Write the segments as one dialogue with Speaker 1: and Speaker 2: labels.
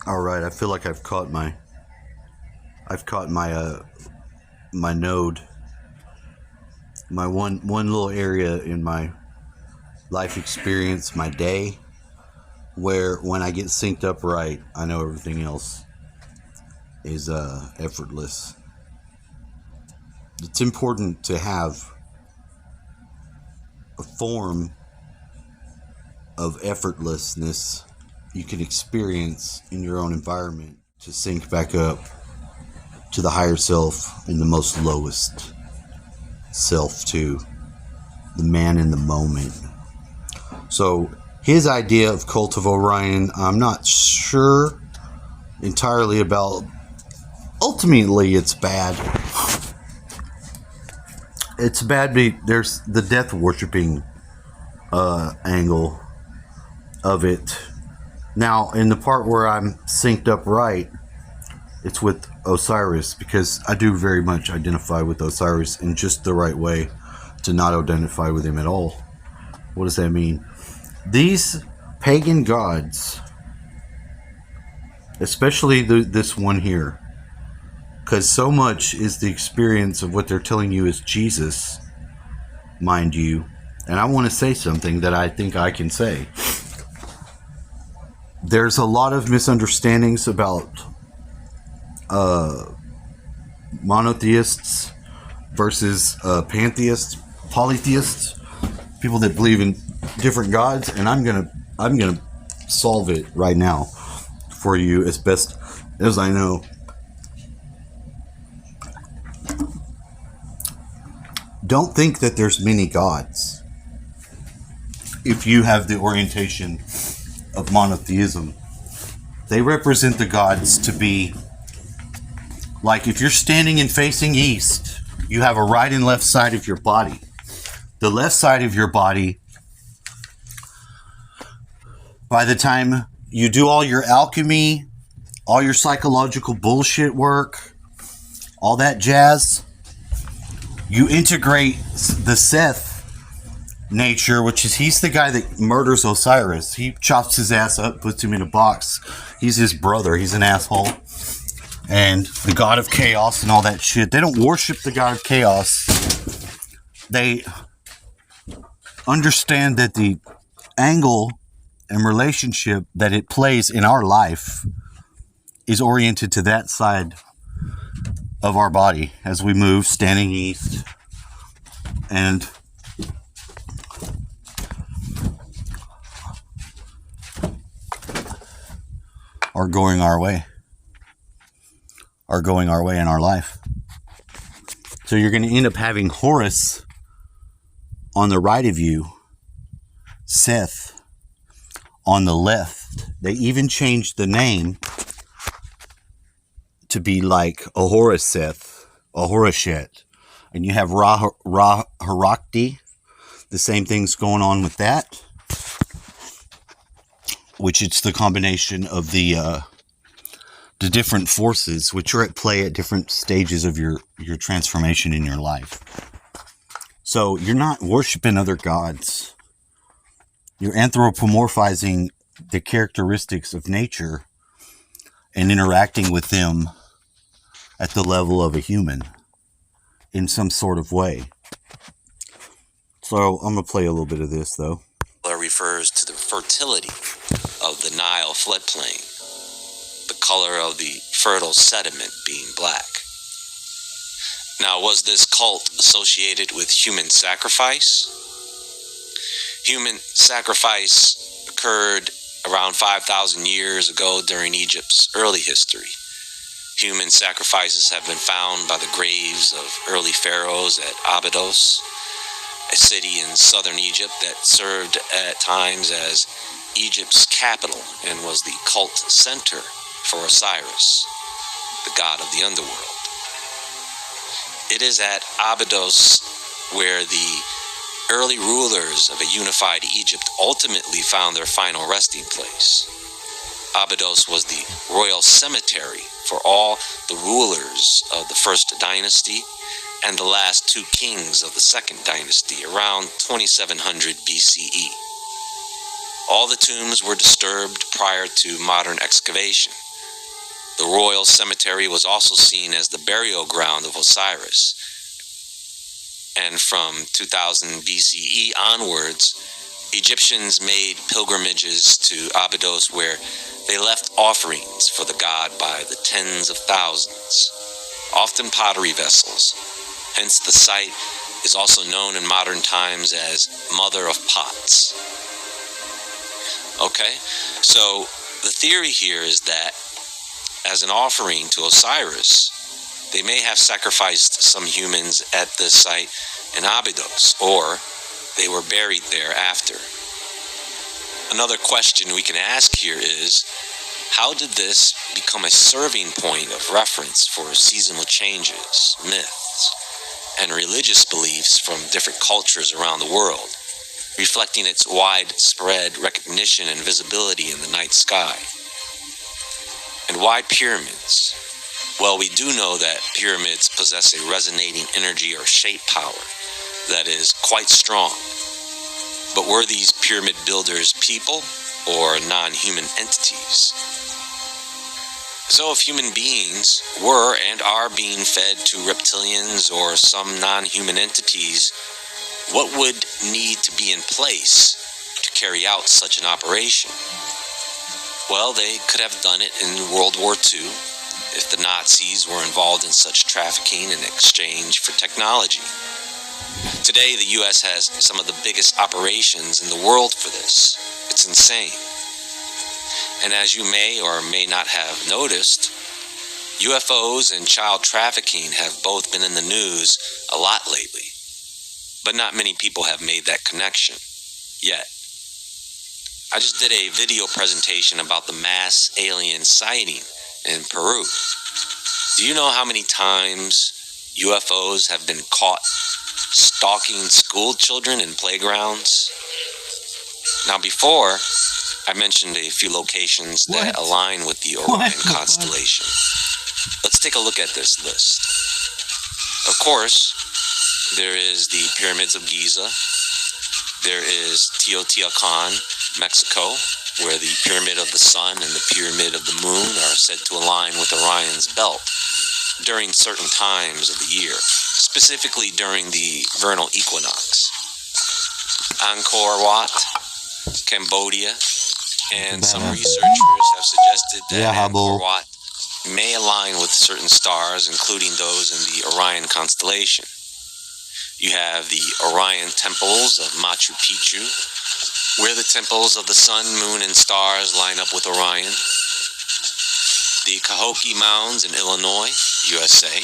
Speaker 1: All right, I feel like I've caught my node, my one little area in my life experience, my day, where when I get synced up right, I know everything else is effortless. It's important to have a form of effortlessness you can experience in your own environment to sync back up to the higher self and the most lowest self too, the man in the moment. So his idea of Cult of Orion, I'm not sure entirely about. Ultimately, it's bad. It's bad. There's the death worshipping angle of it. Now, in the part where I'm synced up right, it's with Osiris, because I do very much identify with Osiris in just the right way to not identify with him at all. What does that mean? These pagan gods, especially this one here, because so much is the experience of what they're telling you is Jesus, mind you. And I want to say something that I think I can say. There's a lot of misunderstandings about monotheists versus pantheists, polytheists, people that believe in different gods, and I'm gonna solve it right now for you as best as I know. Don't think that there's many gods if you have the orientation of monotheism. They represent the gods to be like, if you're standing and facing east, you have a right and left side of your body. The left side of your body, by the time you do all your alchemy, all your psychological bullshit work, all that jazz, you integrate the Seth nature, which is, he's the guy that murders Osiris. He chops his ass up, puts him in a box. He's his brother. He's an asshole. And the god of chaos and all that shit. They don't worship the god of chaos. They understand that the angle and relationship that it plays in our life is oriented to that side of our body as we move, standing east, and are going our way in our life. So you're going to end up having Horus on the right of you, Seth on the left. They even changed the name to be like Ahoriseth, Ahorishet. And you have Harakti. The same thing's going on with that, which it's the combination of the different forces which are at play at different stages of your transformation in your life. So you're not worshiping other gods. You're anthropomorphizing the characteristics of nature and interacting with them at the level of a human in some sort of way. So I'm going to play a little bit of this, though.
Speaker 2: Refers to the fertility of the Nile floodplain, the color of the fertile sediment being black. Now, was this cult associated with human sacrifice? Human sacrifice occurred around 5,000 years ago during Egypt's early history. Human sacrifices have been found by the graves of early pharaohs at Abydos, a city in southern Egypt that served at times as Egypt's capital and was the cult center for Osiris, the god of the underworld. It is at Abydos where the early rulers of a unified Egypt ultimately found their final resting place. Abydos was the royal cemetery for all the rulers of the first dynasty and the last two kings of the second dynasty around 2700 BCE. All the tombs were disturbed prior to modern excavation, The royal cemetery was also seen as the burial ground of Osiris. And from 2000 BCE onwards, Egyptians made pilgrimages to Abydos where they left offerings for the god by the tens of thousands, often pottery vessels. Hence the site is also known in modern times as Mother of Pots. Okay, so the theory here is that as an offering to Osiris, they may have sacrificed some humans at this site in Abydos, or they were buried there after. Another question we can ask here is, how did this become a serving point of reference for seasonal changes, myths, and religious beliefs from different cultures around the world, reflecting its widespread recognition and visibility in the night sky? And why pyramids? Well, we do know that pyramids possess a resonating energy or shape power that is quite strong. But were these pyramid builders people or non-human entities? So if human beings were and are being fed to reptilians or some non-human entities, what would need to be in place to carry out such an operation? Well, they could have done it in World War II if the Nazis were involved in such trafficking in exchange for technology. Today, the U.S. has some of the biggest operations in the world for this. It's insane. And as you may or may not have noticed, UFOs and child trafficking have both been in the news a lot lately. But not many people have made that connection yet. I just did a video presentation about the mass alien sighting in Peru. Do you know how many times UFOs have been caught stalking school children in playgrounds? Now before, I mentioned a few locations that align with the Orion constellation. Let's take a look at this list. Of course, there is the Pyramids of Giza. There is Teotihuacan, Mexico, where the Pyramid of the Sun and the Pyramid of the Moon are said to align with Orion's belt during certain times of the year, specifically during the vernal equinox. Angkor Wat, Cambodia, and some researchers have suggested that Angkor Wat may align with certain stars, including those in the Orion constellation. You have the Orion temples of Machu Picchu, where the temples of the sun, moon, and stars line up with Orion. The Cahokia Mounds in Illinois, USA,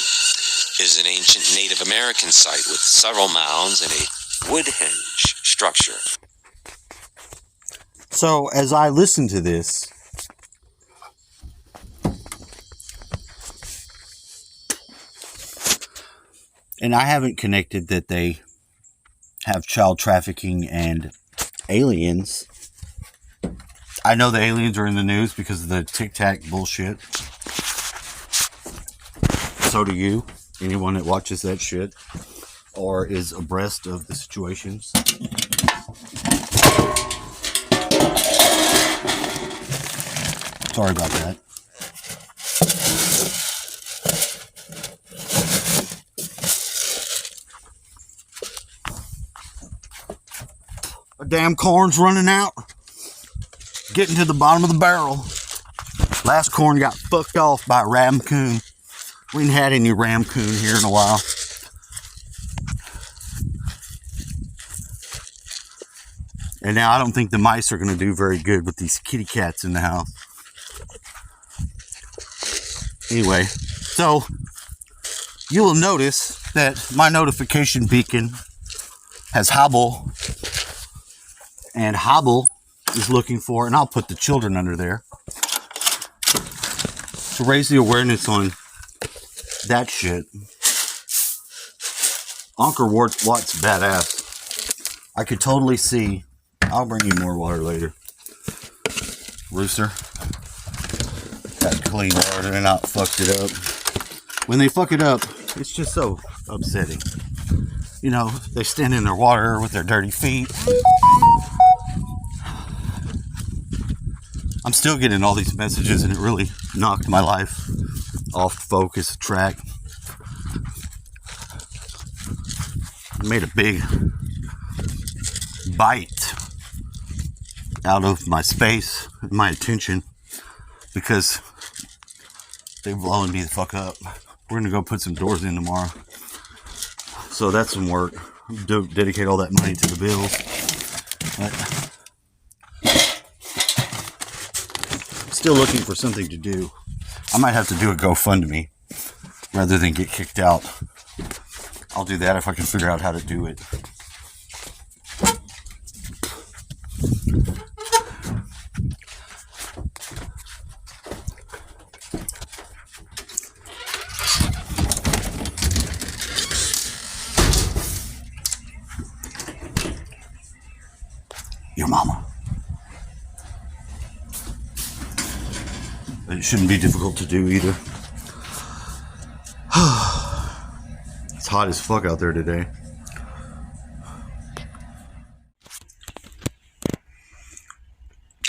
Speaker 2: is an ancient Native American site with several mounds and a woodhenge structure.
Speaker 1: So, as I listen to this, and I haven't connected that they have child trafficking and aliens. I know the aliens are in the news because of the Tic Tac bullshit. So do you. Anyone that watches that shit or is abreast of the situations. Sorry about that. A damn corn's running out. Getting to the bottom of the barrel. Last corn got fucked off by a raccoon. We ain't had any raccoon here in a while. And now I don't think the mice are going to do very good with these kitty cats in the house. Anyway, so you will notice that my notification beacon has Hobble. And Hobble is looking for, and I'll put the children under there, to raise the awareness on that shit. Angkor Wat's badass. I could totally see. I'll bring you more water later, Rooster. Got clean water and not fucked it up. When they fuck it up, it's just so upsetting. You know, they stand in their water with their dirty feet. I'm still getting all these messages, and it really knocked my life off focus track. Made a big bite out of my space and my attention because they're blowing me the fuck up. We're gonna go put some doors in tomorrow, so that's some work. Dedicate all that money to the bills. But still looking for something to do. I might have to do a GoFundMe rather than get kicked out. I'll do that if I can figure out how to do it. Your mama. It shouldn't be difficult to do either. It's hot as fuck out there today.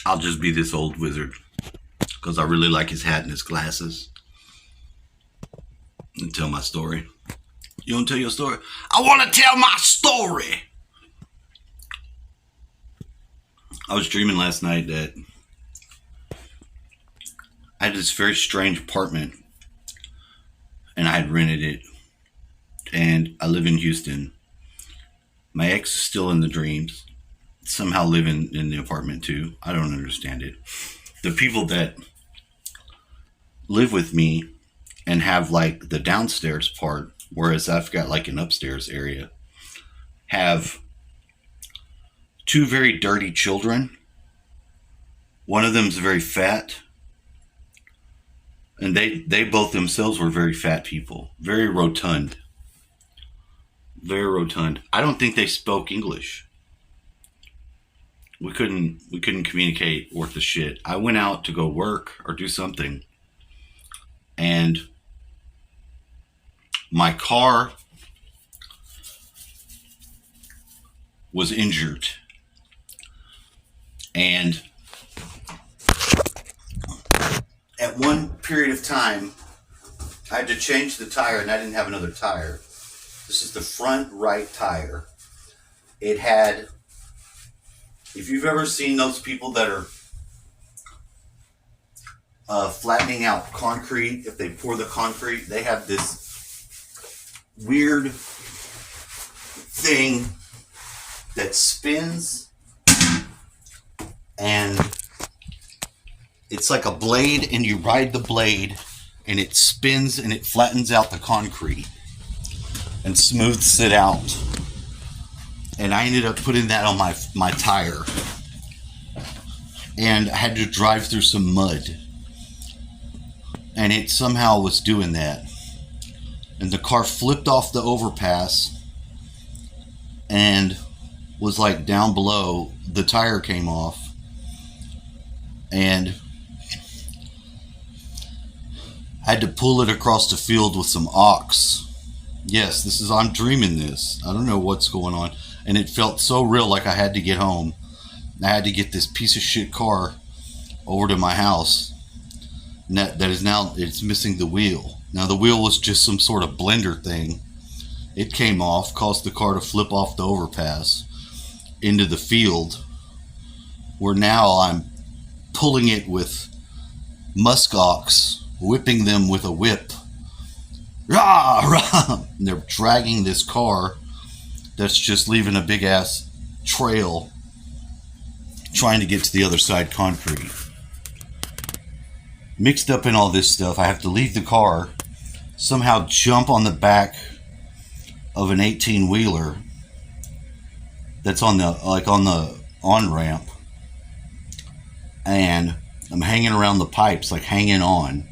Speaker 1: I'll just be this old wizard because I really like his hat and his glasses. And tell my story. You want to tell your story? I want to tell my story. I was dreaming last night that I had this very strange apartment and I had rented it, and I live in Houston. My ex is still in the dreams, somehow living in the apartment too. I don't understand it. The people that live with me and have like the downstairs part, whereas I've got like an upstairs area, have two very dirty children. One of them's very fat. And they both themselves were very fat people. Very rotund. Very rotund. I don't think they spoke English. We couldn't communicate worth a shit. I went out to go work or do something. And my car was injured. And at one period of time, I had to change the tire and I didn't have another tire. This is the front right tire. It had, if you've ever seen those people that are flattening out concrete, if they pour the concrete, they have this weird thing that spins, and it's like a blade, and you ride the blade and it spins and it flattens out the concrete and smooths it out. And I ended up putting that on my tire, and I had to drive through some mud, and it somehow was doing that. And the car flipped off the overpass and was like down below. The tire came off, and I had to pull it across the field with some ox. Yes, I'm dreaming this. I don't know what's going on. And it felt so real, like I had to get home. I had to get this piece of shit car over to my house. And that is now, it's missing the wheel. Now the wheel was just some sort of blender thing. It came off, caused the car to flip off the overpass into the field, where now I'm pulling it with musk ox, whipping them with a whip. Rah, rah! And they're dragging this car that's just leaving a big ass trail, trying to get to the other side concrete. Mixed up in all this stuff, I have to leave the car, somehow jump on the back of an 18-wheeler that's on the on-ramp, and I'm hanging around the pipes, like hanging on.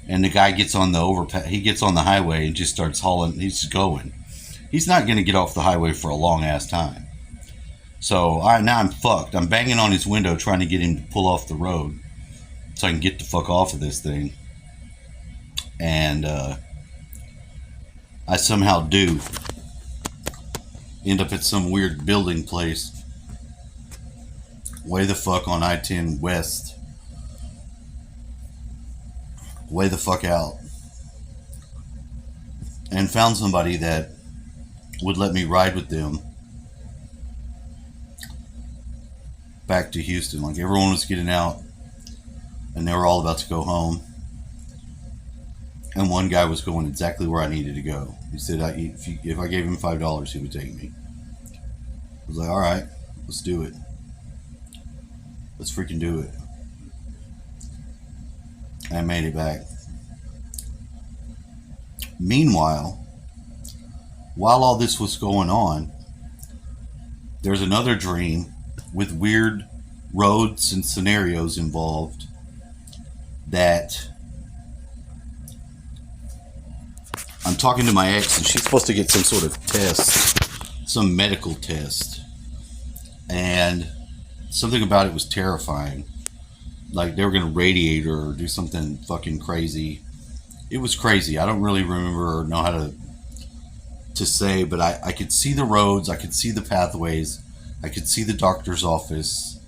Speaker 1: And the guy gets on the overpass, he gets on the highway and just starts hauling, he's going. He's not going to get off the highway for a long ass time. So now I'm fucked. I'm banging on his window trying to get him to pull off the road so I can get the fuck off of this thing. And I somehow do end up at some weird building place way the fuck on I-10 West way the fuck out. And found somebody that would let me ride with them back to Houston. Like, everyone was getting out and they were all about to go home. And one guy was going exactly where I needed to go. He said, if I gave him $5, he would take me. I was like, all right, let's do it. Let's freaking do it. And I made it back. Meanwhile, while all this was going on, there's another dream with weird roads and scenarios involved that I'm talking to my ex, and she's supposed to get some sort of test, some medical test, and something about it was terrifying. Like, they were going to radiate her or do something fucking crazy. It was crazy. I don't really remember or know how to say, but I could see the roads, I could see the pathways, I could see the doctor's office,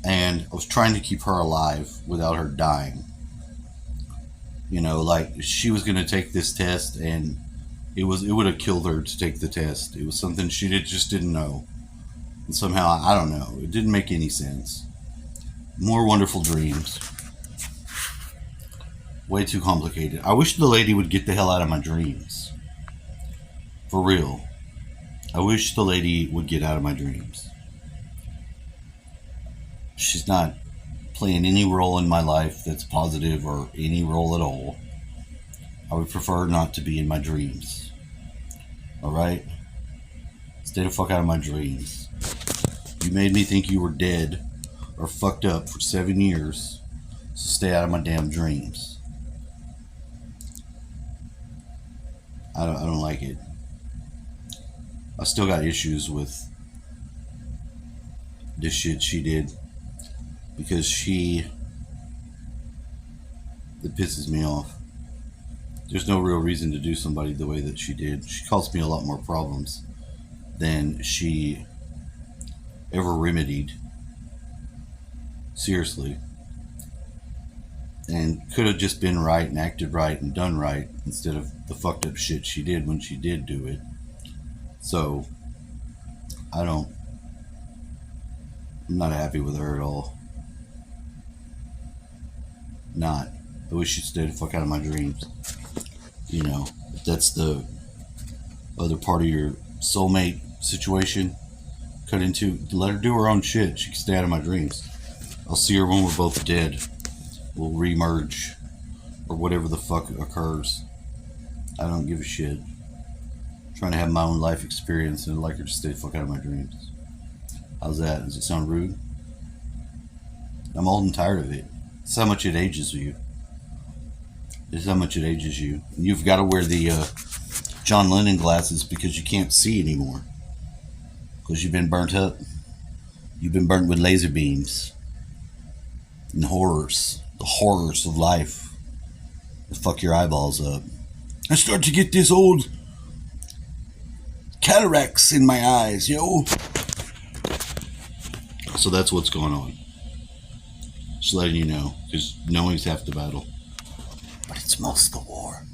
Speaker 1: and I was trying to keep her alive without her dying. You know, like, she was going to take this test, and it would have killed her to take the test. It was something she just didn't know. And somehow, I don't know, it didn't make any sense. More wonderful dreams. Way too complicated. I wish the lady would get the hell out of my dreams. For real. I wish the lady would get out of my dreams. She's not playing any role in my life that's positive or any role at all. I would prefer not to be in my dreams. Alright? Stay the fuck out of my dreams. You made me think you were dead or fucked up for 7 years, so stay out of my damn dreams. I don't like it. I still got issues with this shit she did, because it pisses me off. There's no real reason to do somebody the way that she did. She caused me a lot more problems than she ever remedied. Seriously. And could have just been right and acted right and done right instead of the fucked up shit she did when she did do it. So, I'm not happy with her at all. Not. I wish she'd stay the fuck out of my dreams. You know, if that's the other part of your soulmate situation, cut into, let her do her own shit. She can stay out of my dreams. I'll see her when we're both dead. We'll remerge, or whatever the fuck occurs. I don't give a shit. I'm trying to have my own life experience, and I'd like her to stay the fuck out of my dreams. How's that? Does it sound rude? I'm old and tired of it. It's how much it ages you. It's how much it ages you. And you've got to wear the John Lennon glasses because you can't see anymore. Because you've been burnt up. You've been burnt with laser beams. And horrors. The horrors of life. They fuck your eyeballs up. I start to get this old cataracts in my eyes, yo. So that's what's going on. Just letting you know, because knowing's half the battle. But it's most the war.